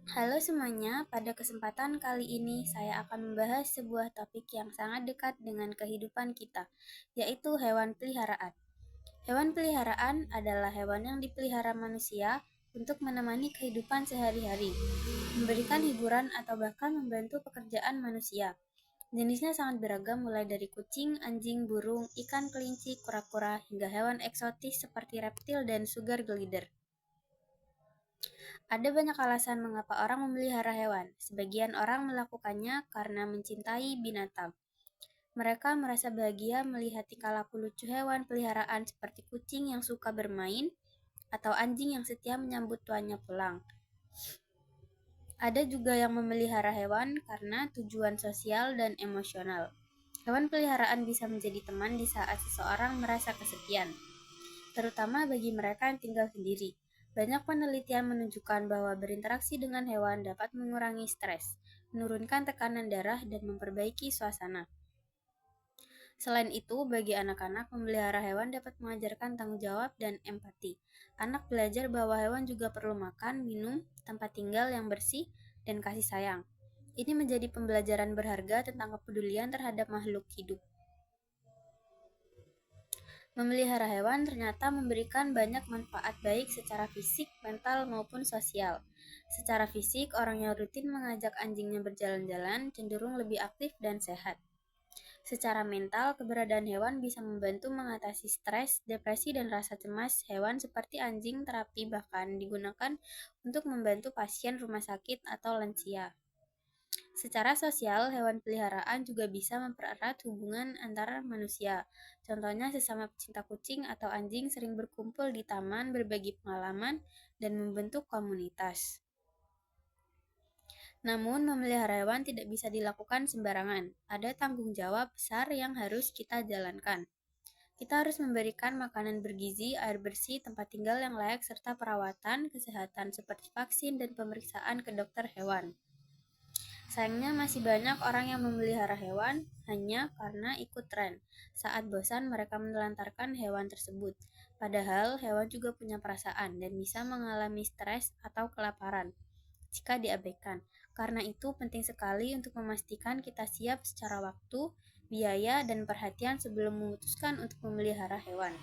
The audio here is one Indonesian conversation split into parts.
Halo semuanya, pada kesempatan kali ini saya akan membahas sebuah topik yang sangat dekat dengan kehidupan kita, yaitu hewan peliharaan. Hewan peliharaan adalah hewan yang dipelihara manusia untuk menemani kehidupan sehari-hari, memberikan hiburan atau bahkan membantu pekerjaan manusia. Jenisnya sangat beragam mulai dari kucing, anjing, burung, ikan kelinci, kura-kura, hingga hewan eksotis seperti reptil dan sugar glider. Ada banyak alasan mengapa orang memelihara hewan. Sebagian orang melakukannya karena mencintai binatang. Mereka merasa bahagia melihat tingkah laku lucu hewan peliharaan seperti kucing yang suka bermain atau anjing yang setia menyambut tuannya pulang. Ada juga yang memelihara hewan karena tujuan sosial dan emosional. Hewan peliharaan bisa menjadi teman di saat seseorang merasa kesepian, terutama bagi mereka yang tinggal sendiri. Banyak penelitian menunjukkan bahwa berinteraksi dengan hewan dapat mengurangi stres, menurunkan tekanan darah, dan memperbaiki suasana. Selain itu, bagi anak-anak, memelihara hewan dapat mengajarkan tanggung jawab dan empati. Anak belajar bahwa hewan juga perlu makan, minum, tempat tinggal yang bersih, dan kasih sayang. Ini menjadi pembelajaran berharga tentang kepedulian terhadap makhluk hidup. Memelihara hewan ternyata memberikan banyak manfaat baik secara fisik, mental, maupun sosial. Secara fisik, orang yang rutin mengajak anjingnya berjalan-jalan cenderung lebih aktif dan sehat. Secara mental, keberadaan hewan bisa membantu mengatasi stres, depresi, dan rasa cemas. Hewan seperti anjing terapi bahkan digunakan untuk membantu pasien rumah sakit atau lansia. Secara sosial, hewan peliharaan juga bisa mempererat hubungan antara manusia. Contohnya, sesama pecinta kucing atau anjing sering berkumpul di taman, berbagi pengalaman, dan membentuk komunitas. Namun, memelihara hewan tidak bisa dilakukan sembarangan. Ada tanggung jawab besar yang harus kita jalankan. Kita harus memberikan makanan bergizi, air bersih, tempat tinggal yang layak, serta perawatan kesehatan seperti vaksin dan pemeriksaan ke dokter hewan. Sayangnya masih banyak orang yang memelihara hewan hanya karena ikut tren. Saat bosan, mereka menelantarkan hewan tersebut. Padahal, hewan juga punya perasaan dan bisa mengalami stres atau kelaparan jika diabaikan. Karena itu, penting sekali untuk memastikan kita siap secara waktu, biaya, dan perhatian sebelum memutuskan untuk memelihara hewan.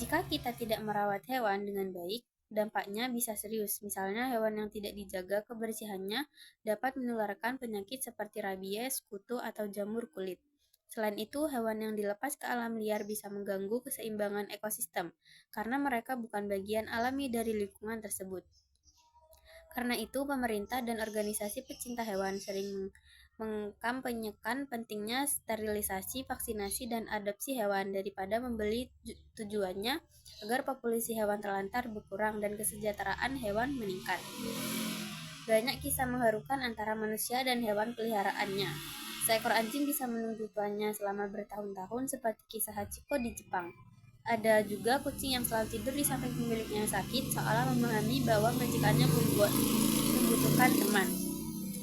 Jika kita tidak merawat hewan dengan baik, dampaknya bisa serius. Misalnya, hewan yang tidak dijaga kebersihannya dapat menularkan penyakit seperti rabies, kutu, atau jamur kulit. Selain itu, hewan yang dilepas ke alam liar bisa mengganggu keseimbangan ekosistem, karena mereka bukan bagian alami dari lingkungan tersebut. Karena itu, pemerintah dan organisasi pecinta hewan sering mengkampanyekan pentingnya sterilisasi, vaksinasi, dan adopsi hewan daripada membeli. Tujuannya agar populasi hewan terlantar berkurang dan kesejahteraan hewan meningkat. Banyak kisah mengharukan antara manusia dan hewan peliharaannya. Seekor anjing bisa menunggu tuannya selama bertahun-tahun seperti kisah Hachiko di Jepang. Ada juga kucing yang selalu tidur di samping pemiliknya yang sakit, seolah memahami bahwa majikannya membutuhkan teman.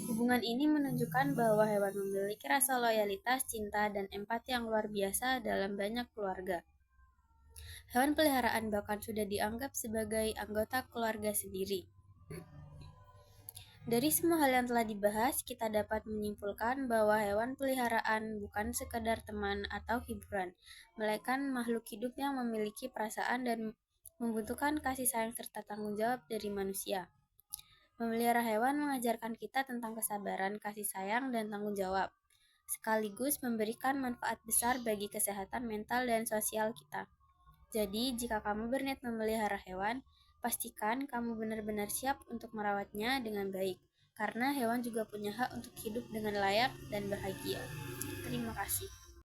Hubungan ini menunjukkan bahwa hewan memiliki rasa loyalitas, cinta, dan empati yang luar biasa dalam banyak keluarga. Hewan peliharaan bahkan sudah dianggap sebagai anggota keluarga sendiri. Dari semua hal yang telah dibahas, kita dapat menyimpulkan bahwa hewan peliharaan bukan sekadar teman atau hiburan, melainkan makhluk hidup yang memiliki perasaan dan membutuhkan kasih sayang serta tanggung jawab dari manusia. Memelihara hewan mengajarkan kita tentang kesabaran, kasih sayang, dan tanggung jawab, sekaligus memberikan manfaat besar bagi kesehatan mental dan sosial kita. Jadi, jika kamu berniat memelihara hewan, pastikan kamu benar-benar siap untuk merawatnya dengan baik, karena hewan juga punya hak untuk hidup dengan layak dan bahagia. Terima kasih.